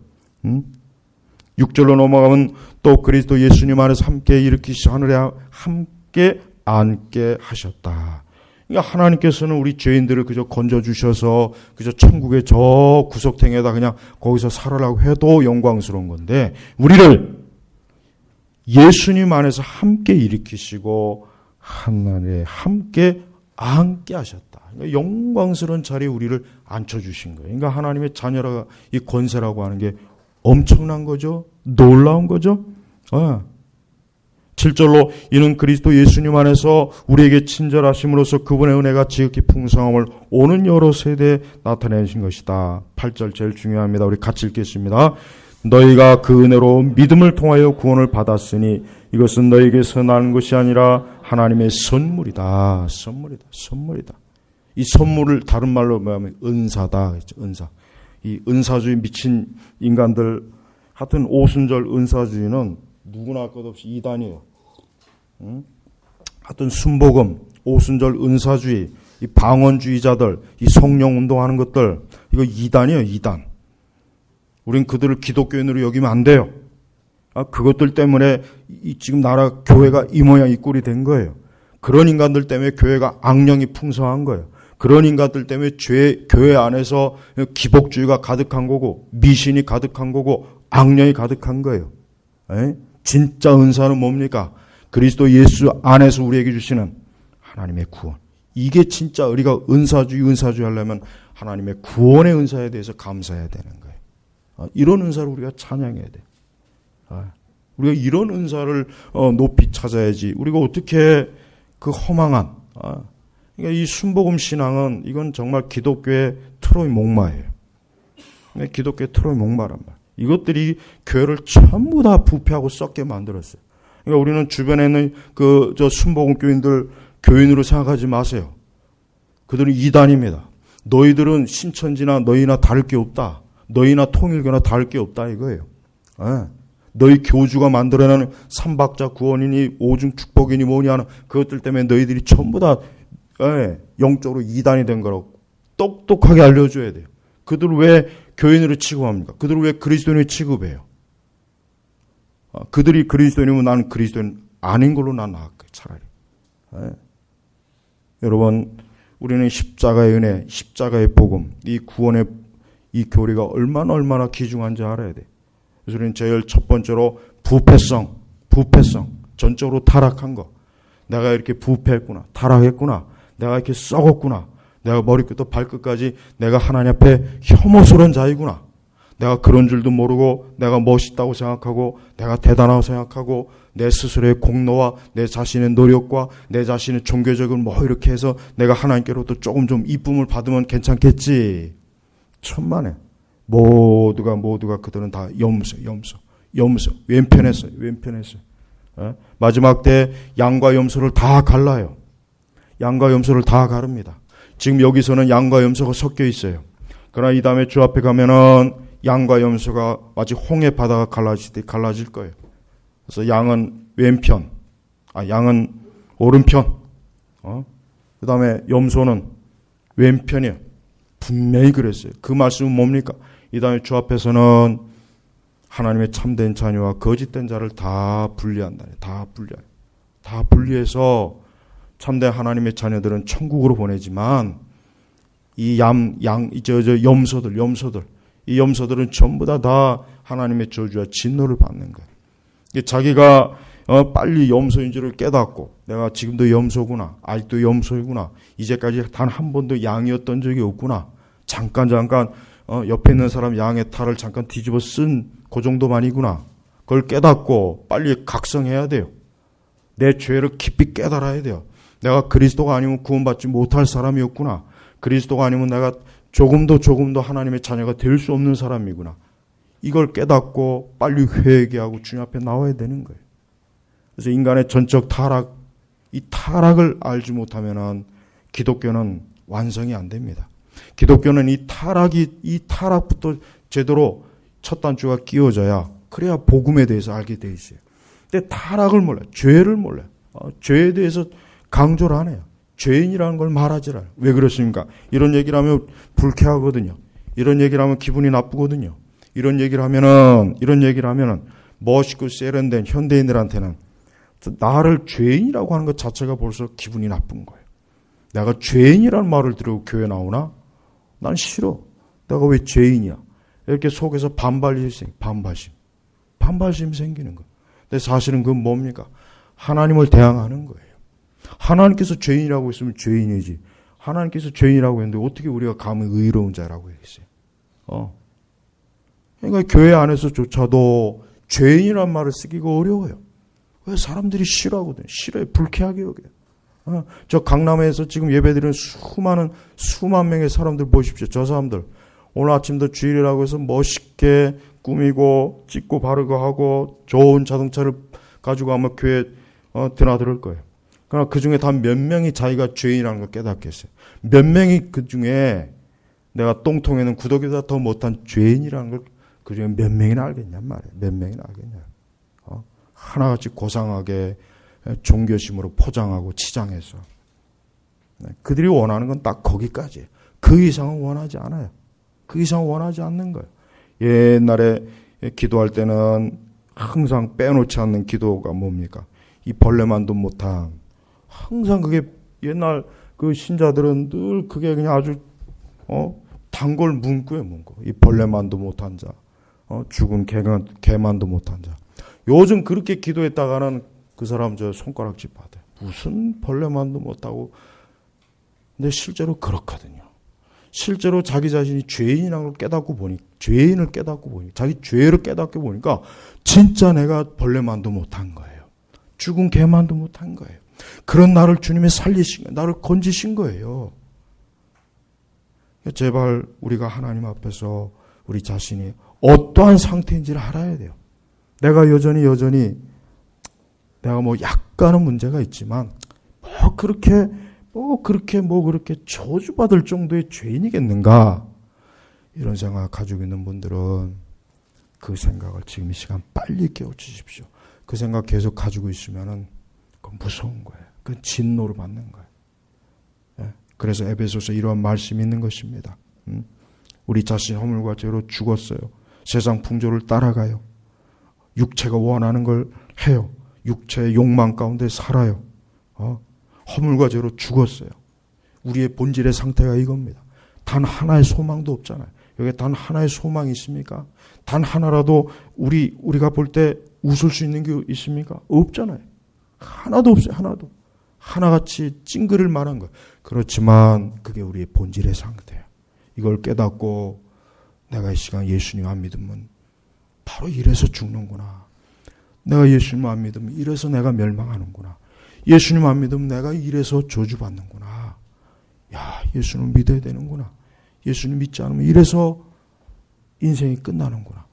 6절로 넘어가면 또 그리스도 예수님 안에서 함께 일으키시 하늘에 함께 앉게 하셨다. 그러니까 하나님께서는 우리 죄인들을 그저 건져주셔서 그저 천국의 저 구석탱이에다 그냥 거기서 살으라고 해도 영광스러운 건데 우리를 예수님 안에서 함께 일으키시고 하늘에 함께 앉게 하셨다. 그러니까 영광스러운 자리에 우리를 앉혀주신 거예요. 그러니까 하나님의 자녀라 이 권세라고 하는 게 엄청난 거죠. 놀라운 거죠. 7절로 이는 그리스도 예수님 안에서 우리에게 친절하심으로써 그분의 은혜가 지극히 풍성함을 오는 여러 세대에 나타내신 것이다. 8절 제일 중요합니다. 우리 같이 읽겠습니다. 너희가 그 은혜로 믿음을 통하여 구원을 받았으니 이것은 너희에게서 나는 것이 아니라 하나님의 선물이다. 선물이다. 이 선물을 다른 말로 뭐냐면 은사다. 은사. 이 은사주의 미친 인간들 하여튼 오순절 은사주의는 누구나 할 것 없이 이단이에요. 하여튼 순복음, 오순절 은사주의, 이 방언주의자들, 이 성령 운동하는 것들 이거 이단이에요. 이단. 우린 그들을 기독교인으로 여기면 안 돼요. 그것들 때문에 지금 나라 교회가 이 모양 이 꼴이 된 거예요. 그런 인간들 때문에 교회가 악령이 풍성한 거예요. 그런 인간들 때문에 교회 안에서 기복주의가 가득한 거고 미신이 가득한 거고 악령이 가득한 거예요. 진짜 은사는 뭡니까? 그리스도 예수 안에서 우리에게 주시는 하나님의 구원. 이게 진짜 우리가 은사주의 하려면 하나님의 구원의 은사에 대해서 감사해야 되는 거예요. 이런 은사를 우리가 찬양해야 돼. 우리가 이런 은사를 높이 찾아야지. 우리가 어떻게 그 허망한 그러니까 이 순복음 신앙은 이건 정말 기독교의 트로이 목마예요. 기독교의 트로이 목마란 말. 이것들이 교회를 전부 다 부패하고 썩게 만들었어요. 그러니까 우리는 주변에 있는 저 순복음 교인들 교인으로 생각하지 마세요. 그들은 이단입니다. 너희들은 신천지나 너희나 다를 게 없다. 너희나 통일교나 다를 게 없다 이거예요. 너희 교주가 만들어내는 삼박자 구원이니 오중 축복이니 뭐니 하는 그것들 때문에 너희들이 전부 다 영적으로 이단이 된 거라고 똑똑하게 알려줘야 돼요. 그들을 왜 교인으로 취급합니까? 그들을 왜 그리스도인으로 취급해요? 그들이 그리스도인이면 나는 그리스도인 아닌 걸로 난 나을게요. 차라리. 여러분 우리는 십자가의 은혜, 십자가의 복음, 이 구원의 이 교리가 얼마나 귀중한지 알아야 돼. 그래서 우리는 제일 첫 번째로 부패성, 전적으로 타락한 거. 내가 이렇게 부패했구나, 타락했구나, 내가 이렇게 썩었구나, 내가 머리끝부터 발끝까지 내가 하나님 앞에 혐오스러운 자이구나. 내가 그런 줄도 모르고 내가 멋있다고 생각하고 내가 대단하다고 생각하고 내 스스로의 공로와 내 자신의 노력과 내 자신의 종교적인 이렇게 해서 내가 하나님께로부터 조금 좀 이쁨을 받으면 괜찮겠지. 천만에 모두가 그들은 다 염소 왼편했어요. 마지막 때 양과 염소를 다 갈라요. 양과 염소를 다 가릅니다. 지금 여기서는 양과 염소가 섞여 있어요. 그러나 이 다음에 주 앞에 가면은 양과 염소가 마치 홍해 바다가 갈라질 때 갈라질 거예요. 그래서 양은 왼편, 양은 오른편, 그 다음에 염소는 왼편이에요. 분명히 그랬어요. 그 말씀은 뭡니까? 이 다음에 주 앞에서는 하나님의 참된 자녀와 거짓된 자를 다 분리한다. 다 분리해서 참된 하나님의 자녀들은 천국으로 보내지만 이 염소들, 이 염소들은 전부 다 하나님의 저주와 진노를 받는 거예요. 자기가 빨리 염소인 줄을 깨닫고 내가 지금도 염소구나, 아직도 염소이구나, 이제까지 단 한 번도 양이었던 적이 없구나, 잠깐 옆에 있는 사람 양의 탈을 잠깐 뒤집어 쓴 그 정도만이구나, 그걸 깨닫고 빨리 각성해야 돼요. 내 죄를 깊이 깨달아야 돼요. 내가 그리스도가 아니면 구원받지 못할 사람이었구나, 그리스도가 아니면 내가 조금도 하나님의 자녀가 될 수 없는 사람이구나. 이걸 깨닫고 빨리 회개하고 주님 앞에 나와야 되는 거예요. 그래서 인간의 전적 타락, 이 타락을 알지 못하면 기독교는 완성이 안 됩니다. 기독교는 이 타락부터 제대로 첫 단추가 끼워져야 그래야 복음에 대해서 알게 돼 있어요. 근데 타락을 몰라요. 죄를 몰라요. 죄에 대해서 강조를 안 해요. 죄인이라는 걸 말하지 않아요. 왜 그렇습니까? 이런 얘기를 하면 불쾌하거든요. 이런 얘기를 하면 기분이 나쁘거든요. 이런 얘기를 하면은 멋있고 세련된 현대인들한테는 나를 죄인이라고 하는 것 자체가 벌써 기분이 나쁜 거예요. 내가 죄인이라는 말을 들으고 교회 나오나? 난 싫어. 내가 왜 죄인이야? 이렇게 속에서 반발심이 생기는 거예요. 근데 사실은 그건 뭡니까? 하나님을 대항하는 거예요. 하나님께서 죄인이라고 했으면 죄인이지. 하나님께서 죄인이라고 했는데 어떻게 우리가 감히 의로운 자라고 했어요? 그러니까 교회 안에서조차도 죄인이란 말을 쓰기가 어려워요. 왜? 사람들이 싫어하거든요. 싫어요. 불쾌하게 여겨요. 저 강남에서 지금 예배드리는 수만 명의 사람들 보십시오. 저 사람들 오늘 아침도 주일이라고 해서 멋있게 꾸미고 찍고 바르고 하고 좋은 자동차를 가지고 아마 교회에 드나들 거예요. 그러나 그 중에 단 몇 명이 자기가 죄인이라는 걸 깨닫겠어요. 몇 명이 그 중에 내가 똥통에는 구더기보다 더 못한 죄인이라는 걸 그 중에 몇 명이나 알겠냔 말이에요. 몇 명이나 알겠냐. 하나같이 고상하게 종교심으로 포장하고 치장해서. 그들이 원하는 건 딱 거기까지예요. 그 이상은 원하지 않아요. 그 이상은 원하지 않는 거예요. 옛날에 기도할 때는 항상 빼놓지 않는 기도가 뭡니까? 이 벌레만도 못한, 항상 그게 옛날 그 신자들은 늘 그게 그냥 아주 단골 문구예요, 문구. 이 벌레만도 못한 자, 죽은 개만도 못한 자. 요즘 그렇게 기도했다가는 그 사람 저 손가락질 받아요. 무슨 벌레만도 못하고. 근데 실제로 그렇거든요. 실제로 자기 자신이 죄인이라는 걸 깨닫고 보니, 자기 죄를 깨닫고 보니까 진짜 내가 벌레만도 못한 거예요. 죽은 개만도 못한 거예요. 그런 나를 주님이 살리신 거예요. 나를 건지신 거예요. 제발 우리가 하나님 앞에서 우리 자신이 어떠한 상태인지를 알아야 돼요. 내가 여전히 내가 뭐 약간은 문제가 있지만 그렇게 저주받을 정도의 죄인이겠는가? 이런 생각을 가지고 있는 분들은 그 생각을 지금 이 시간 빨리 깨우치십시오. 그 생각 계속 가지고 있으면은 그건 무서운 거예요. 그건 진노를 받는 거예요. 그래서 에베소서 이러한 말씀이 있는 것입니다. 우리 자신 허물과 죄로 죽었어요. 세상 풍조를 따라가요. 육체가 원하는 걸 해요. 육체의 욕망 가운데 살아요. 허물과 죄로 죽었어요. 우리의 본질의 상태가 이겁니다. 단 하나의 소망도 없잖아요. 여기에 단 하나의 소망이 있습니까? 단 하나라도 우리가 볼 때 웃을 수 있는 게 있습니까? 없잖아요. 하나도 없어요. 하나도. 하나같이 찡그릴 만한 거. 그렇지만 그게 우리의 본질의 상태예요. 이걸 깨닫고 내가 이 시간 예수님 안 믿으면 바로 이래서 죽는구나. 내가 예수님 안 믿으면 이래서 내가 멸망하는구나. 예수님 안 믿으면 내가 이래서 저주받는구나. 야, 예수는 믿어야 되는구나. 예수님 믿지 않으면 이래서 인생이 끝나는구나.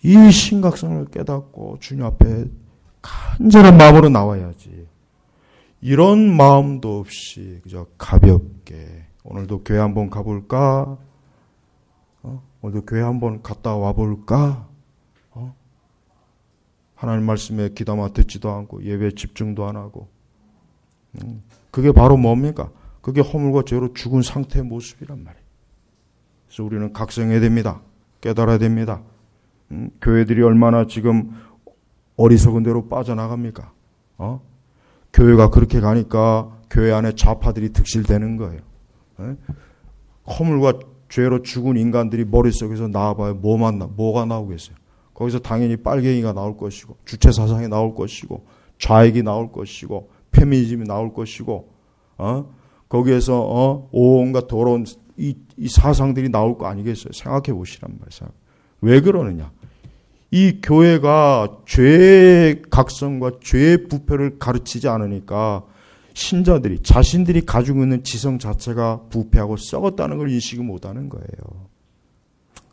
이 심각성을 깨닫고 주님 앞에 간절한 마음으로 나와야지. 이런 마음도 없이 그저 가볍게 오늘도 교회 한번 가볼까? 오늘도 교회 한번 갔다 와볼까? 하나님 말씀에 귀담아 듣지도 않고 예배에 집중도 안 하고 그게 바로 뭡니까? 그게 허물과 죄로 죽은 상태의 모습이란 말이에요. 그래서 우리는 각성해야 됩니다. 깨달아야 됩니다. 교회들이 얼마나 지금 어리석은 대로 빠져나갑니까? 교회가 그렇게 가니까 교회 안에 좌파들이 득실되는 거예요. 허물과 죄로 죽은 인간들이 머릿속에서 나와봐요. 뭐가 나오겠어요? 거기서 당연히 빨갱이가 나올 것이고 주체사상이 나올 것이고 좌익이 나올 것이고 페미니즘이 나올 것이고 거기에서 온갖 더러운 이 사상들이 나올 거 아니겠어요? 생각해 보시란 말이에요. 왜 그러느냐? 이 교회가 죄의 각성과 죄의 부패를 가르치지 않으니까 신자들이 자신들이 가지고 있는 지성 자체가 부패하고 썩었다는 걸 인식을 못하는 거예요.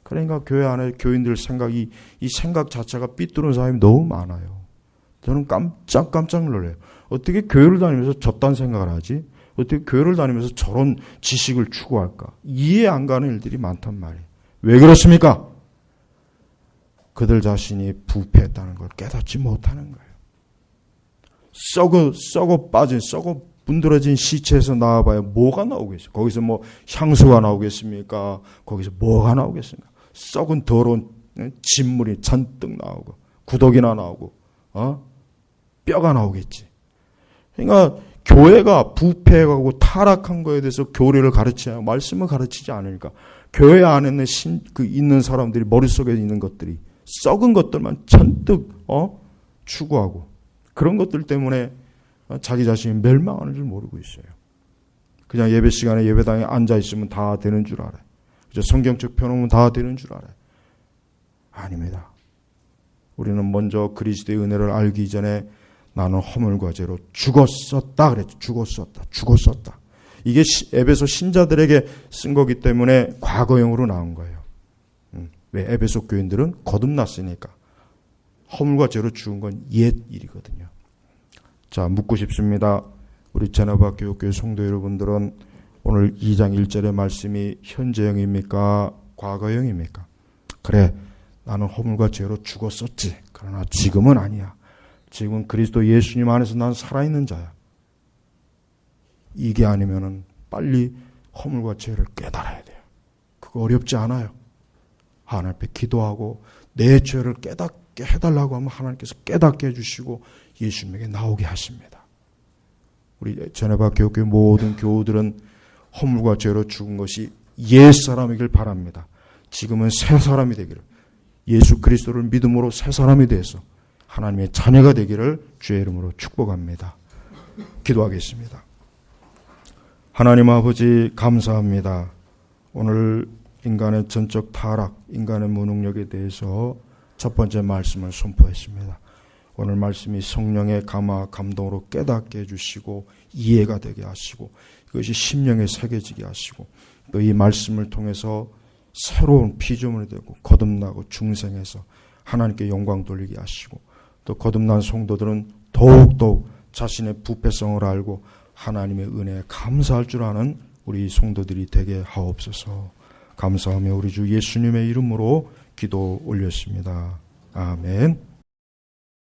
그러니까 교회 안에 교인들 생각이 이 생각 자체가 삐뚤은 사람이 너무 많아요. 저는 깜짝 놀라요. 어떻게 교회를 다니면서 저딴 생각을 하지? 어떻게 교회를 다니면서 저런 지식을 추구할까? 이해 안 가는 일들이 많단 말이에요. 왜 그렇습니까? 그들 자신이 부패했다는 걸 깨닫지 못하는 거예요. 썩어 문드러진 시체에서 나와봐야 뭐가 나오겠어요? 거기서 뭐 향수가 나오겠습니까? 거기서 뭐가 나오겠습니까? 썩은 더러운 진물이 잔뜩 나오고 구더기나 나오고 뼈가 나오겠지. 그러니까 교회가 부패하고 타락한 거에 대해서 교리를 가르치냐 말씀을 가르치지 않으니까 교회 안에 있는 사람들이 머릿속에 있는 것들이 썩은 것들만 잔뜩 추구하고 그런 것들 때문에 자기 자신이 멸망하는 줄 모르고 있어요. 그냥 예배 시간에 예배당에 앉아있으면 다 되는 줄 알아요. 성경책 펴놓으면 다 되는 줄 알아요. 아닙니다. 우리는 먼저 그리스도의 은혜를 알기 이전에 나는 허물과 죄로 죽었었다 그랬죠. 죽었었다. 이게 에베소 신자들에게 쓴 거기 때문에 과거형으로 나온 거예요. 왜? 에베소 교인들은 거듭났으니까. 허물과 죄로 죽은 건 옛 일이거든요. 자, 묻고 싶습니다. 우리 제나바 교육교회 성도 여러분들은 오늘 2장 1절의 말씀이 현재형입니까? 과거형입니까? 그래, 나는 허물과 죄로 죽었었지. 그러나 지금은 아니야. 지금은 그리스도 예수님 안에서 난 살아있는 자야. 이게 아니면은 빨리 허물과 죄를 깨달아야 돼요. 그거 어렵지 않아요. 하나님 앞에 기도하고 내 죄를 깨닫게 해달라고 하면 하나님께서 깨닫게 해주시고 예수님에게 나오게 하십니다. 우리 제네바 교회 모든 교우들은 허물과 죄로 죽은 것이 옛사람이길 바랍니다. 지금은 새 사람이 되기를, 예수 그리스도를 믿음으로 새 사람이 돼서 하나님의 자녀가 되기를 주의 이름으로 축복합니다. 기도하겠습니다. 하나님 아버지 감사합니다. 오늘 인간의 전적 타락, 인간의 무능력에 대해서 첫 번째 말씀을 선포했습니다. 오늘 말씀이 성령의 감화 감동으로 깨닫게 해주시고 이해가 되게 하시고 그것이 심령에 새겨지게 하시고 또 이 말씀을 통해서 새로운 피조물이 되고 거듭나고 중생해서 하나님께 영광 돌리게 하시고 또 거듭난 성도들은 더욱더욱 자신의 부패성을 알고 하나님의 은혜에 감사할 줄 아는 우리 성도들이 되게 하옵소서. 감사하며 우리 주 예수님의 이름으로 기도 올렸습니다. 아멘.